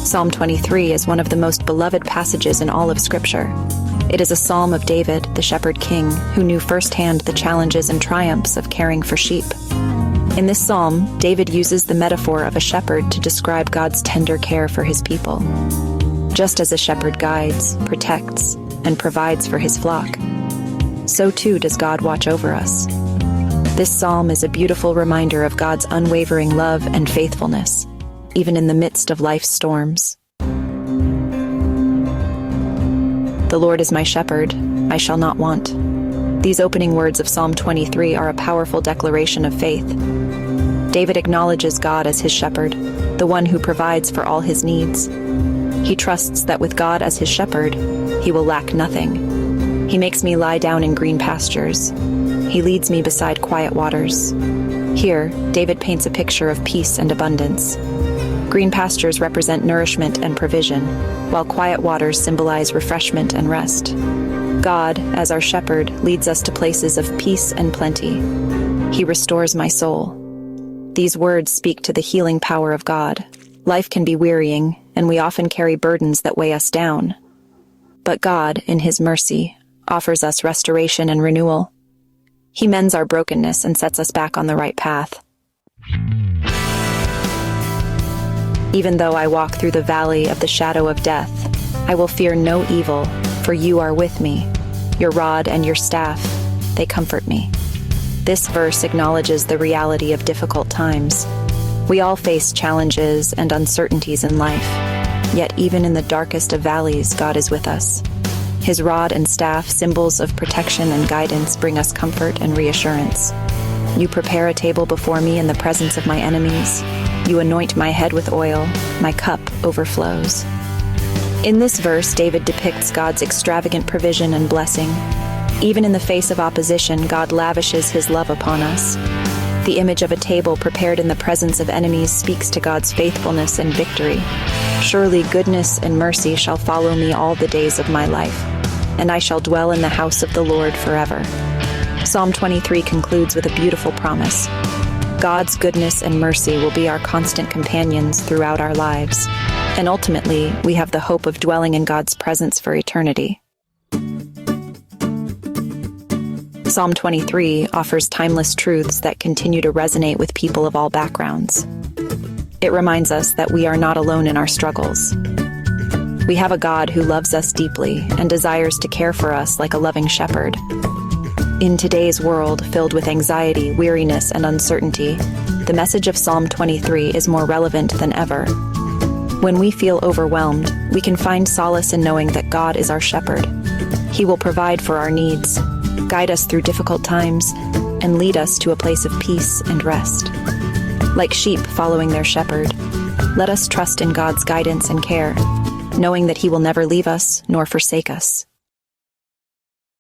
Psalm 23 is one of the most beloved passages in all of Scripture. It is a psalm of David, the shepherd king, who knew firsthand the challenges and triumphs of caring for sheep. In this psalm, David uses the metaphor of a shepherd to describe God's tender care for his people. Just as a shepherd guides, protects, and provides for his flock, so too does God watch over us. This psalm is a beautiful reminder of God's unwavering love and faithfulness, even in the midst of life's storms. The Lord is my shepherd, I shall not want. These opening words of Psalm 23 are a powerful declaration of faith. David acknowledges God as his shepherd, the one who provides for all his needs. He trusts that with God as his shepherd, he will lack nothing. He makes me lie down in green pastures. He leads me beside quiet waters. Here, David paints a picture of peace and abundance. Green pastures represent nourishment and provision, while quiet waters symbolize refreshment and rest. God, as our shepherd, leads us to places of peace and plenty. He restores my soul. These words speak to the healing power of God. Life can be wearying, and we often carry burdens that weigh us down. But God, in his mercy, offers us restoration and renewal. He mends our brokenness and sets us back on the right path. Even though I walk through the valley of the shadow of death, I will fear no evil, for you are with me. Your rod and your staff, they comfort me. This verse acknowledges the reality of difficult times. We all face challenges and uncertainties in life, yet even in the darkest of valleys, God is with us. His rod and staff, symbols of protection and guidance, bring us comfort and reassurance. You prepare a table before me in the presence of my enemies. You anoint my head with oil, my cup overflows. In this verse, David depicts God's extravagant provision and blessing. Even in the face of opposition, God lavishes his love upon us. The image of a table prepared in the presence of enemies speaks to God's faithfulness and victory. Surely goodness and mercy shall follow me all the days of my life, and I shall dwell in the house of the Lord forever. Psalm 23 concludes with a beautiful promise. God's goodness and mercy will be our constant companions throughout our lives, and ultimately, we have the hope of dwelling in God's presence for eternity. Psalm 23 offers timeless truths that continue to resonate with people of all backgrounds. It reminds us that we are not alone in our struggles. We have a God who loves us deeply and desires to care for us like a loving shepherd. In today's world filled with anxiety, weariness, and uncertainty, the message of Psalm 23 is more relevant than ever. When we feel overwhelmed, we can find solace in knowing that God is our shepherd. He will provide for our needs, guide us through difficult times, and lead us to a place of peace and rest. Like sheep following their shepherd, let us trust in God's guidance and care, knowing that he will never leave us nor forsake us.